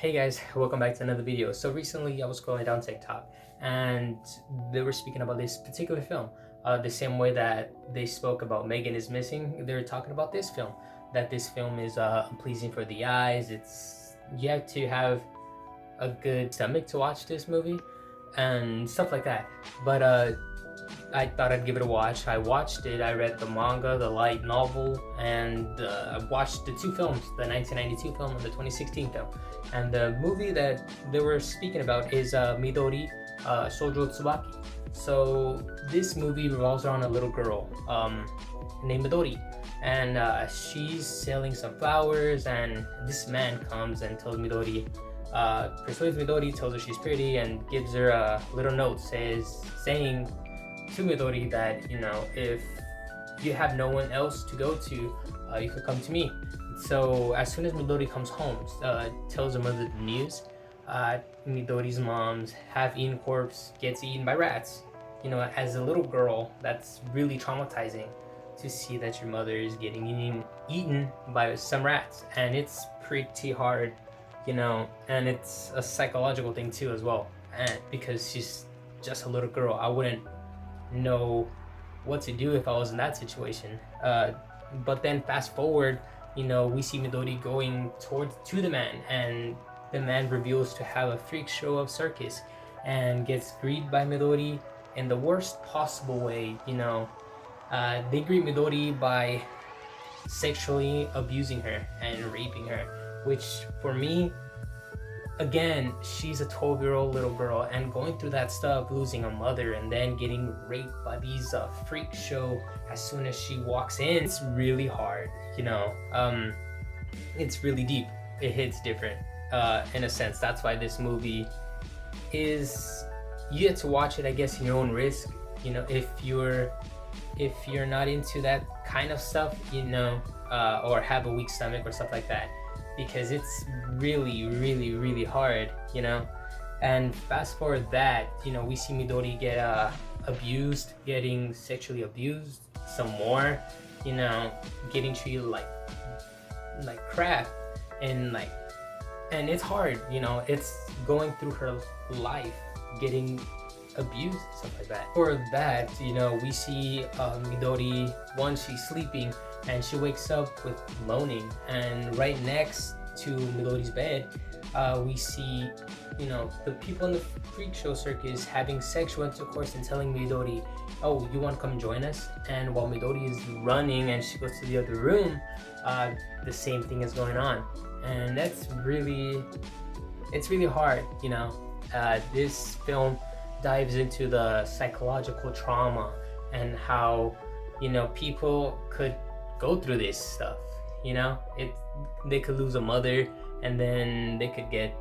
Hey guys, welcome back to another video. So recently I was scrolling down TikTok and they were speaking about this particular film. The same way that they spoke about Megan is Missing, they were talking about this film. That this film is unpleasing for the eyes. You have to have a good stomach to watch this movie and stuff like that. But I thought I'd give it a watch. I watched it. I read the manga, the light novel, and I watched the two films, the 1992 film and the 2016 film. And the movie that they were speaking about is Midori Shoujo Tsubaki. So this movie revolves around a little girl named Midori, and she's selling some flowers, and this man comes and tells Midori, persuades Midori, tells her she's pretty, and gives her a little note saying to Midori that, if you have no one else to go to, you could come to me. So as soon as Midori comes home, tells her mother the news, Midori's mom's half-eaten corpse gets eaten by rats. As a little girl, that's really traumatizing to see that your mother is getting eaten by some rats, and it's pretty hard, and it's a psychological thing too as well, and because she's just a little girl. I wouldn't know what to do if I was in that situation. But then fast forward, we see Midori going to the man, and the man reveals to have a freak show of circus and gets greeted by Midori in the worst possible way. They greet Midori by sexually abusing her and raping her, which for me, again, she's a 12-year-old little girl, and going through that stuff, losing a mother and then getting raped by these freak show as soon as she walks in, it's really hard. It's really deep. It hits different in a sense. That's why this movie is, you get to watch it, I guess, in your own risk. If you're not into that kind of stuff, or have a weak stomach or stuff like that, because it's really, really, really hard, And fast forward that, we see Midori get getting sexually abused some more, getting treated like crap, and it's hard, it's going through her life, getting abused, stuff like that. For that, we see Midori, once she's sleeping, and she wakes up with moaning, and right next to Midori's bed, we see, the people in the freak show circus having sexual intercourse and telling Midori, "Oh, you want to come join us?" And while Midori is running and she goes to the other room, the same thing is going on, and it's really hard. This film dives into the psychological trauma and how, people could go through this stuff. They could lose a mother, and then they could get,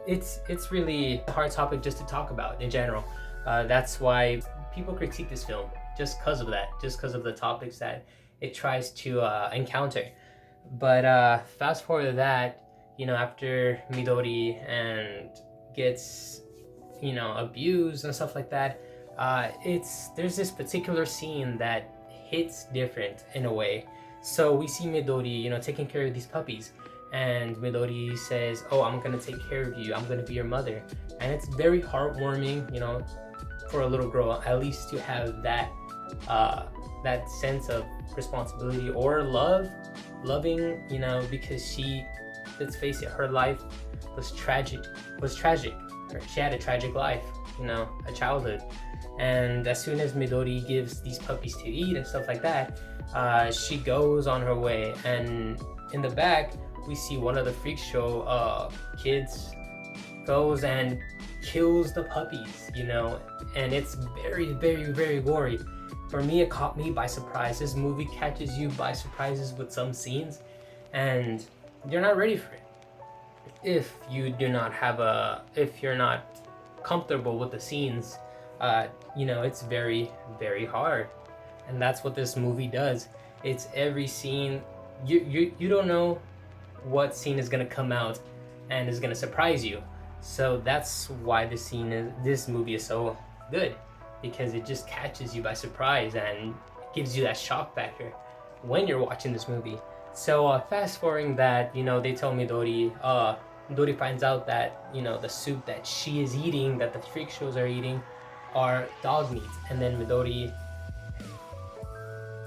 it's really a hard topic just to talk about in general. That's why people critique this film, just because of that, just because of the topics that it tries to encounter. But fast forward to that, after Midori and gets abused and stuff like that, there's this particular scene that hits different in a way. So we see Midori, taking care of these puppies, and Midori says, "Oh, I'm gonna take care of you. I'm gonna be your mother." And it's very heartwarming, for a little girl, at least to have that sense of responsibility or loving, because let's face it, her life was tragic. She had a tragic life, a childhood. And as soon as Midori gives these puppies to eat and stuff like that, she goes on her way, and in the back we see one of the freak show kids goes and kills the puppies, and it's very, very, very gory. For me, it caught me by surprise. This movie catches you by surprises with some scenes, and you're not ready for it. If you're not comfortable with the scenes, it's very, very hard. And that's what this movie does. It's every scene, you don't know what scene is gonna come out and is gonna surprise you. So that's why this movie is so good, because it just catches you by surprise and gives you that shock factor when you're watching this movie. So fast forwarding that, they tell Midori, Midori finds out that, you know, the soup that she is eating, that the freak shows are eating, are dog meat, and then Midori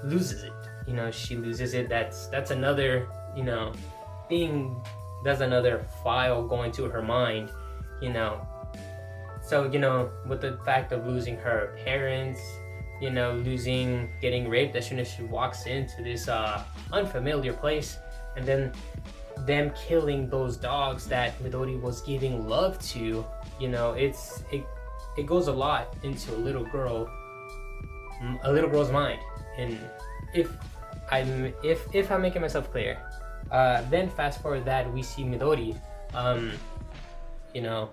loses it. You know, she loses it. That's another, you know, thing. That's another file going to her mind. You know, so, you know, with the fact of losing her parents, you know, getting raped as soon as she walks into this unfamiliar place, and then them killing those dogs that Midori was giving love to, you know, it goes a lot into a little girl's mind. And if I'm making myself clear, then fast forward that we see Midori, you know,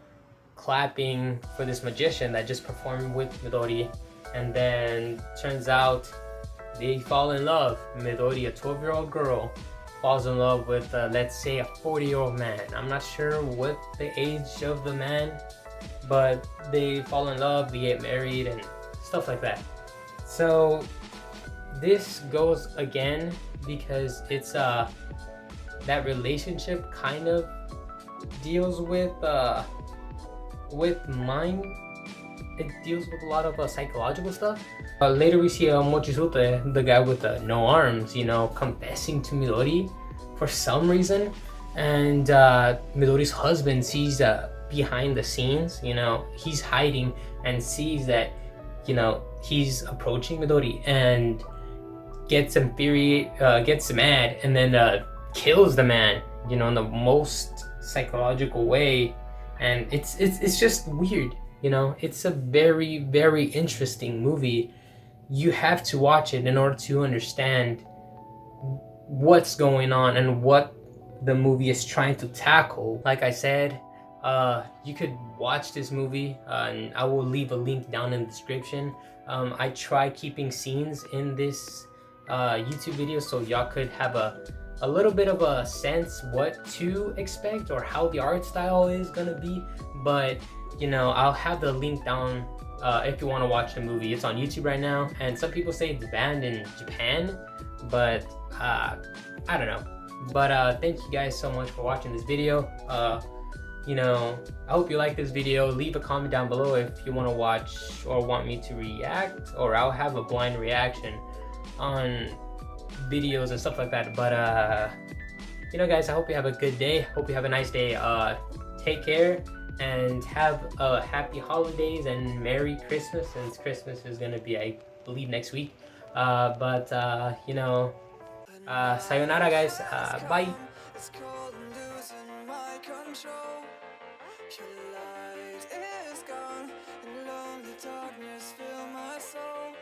clapping for this magician that just performed with Midori, and then turns out they fall in love. Midori, a 12-year-old girl, falls in love with, let's say, a 40-year-old man. I'm not sure what the age of the man, but they fall in love, they get married, and stuff like that. So this goes again because it's that relationship kind of deals with mind. It deals with a lot of psychological stuff. Later we see Mochizuki, the guy with no arms, you know, confessing to Midori for some reason, and Midori's husband sees behind the scenes, you know, he's hiding and sees that, you know, he's approaching Midori and gets mad, and then kills the man, you know, in the most psychological way, and it's just weird. You know, it's a very, very interesting movie. You have to watch it in order to understand what's going on and what the movie is trying to tackle. Like I said, you could watch this movie, and I will leave a link down in the description. I try keeping scenes in this YouTube video so y'all could have a little bit of a sense what to expect or how the art style is gonna be, but you know, I'll have the link down if you want to watch the movie. It's on YouTube right now, and some people say it's banned in Japan, but I don't know. But thank you guys so much for watching this video. You know, I hope you like this video. Leave a comment down below if you want to watch or want me to react, or I'll have a blind reaction on videos and stuff like that. But you know, guys, I hope you have a good day. Hope you have a nice day. Take care and have happy holidays and Merry Christmas, since Christmas is gonna be, I believe, next week. But you know, sayonara, guys. Bye. It's cold and losing my control. Your light is gone.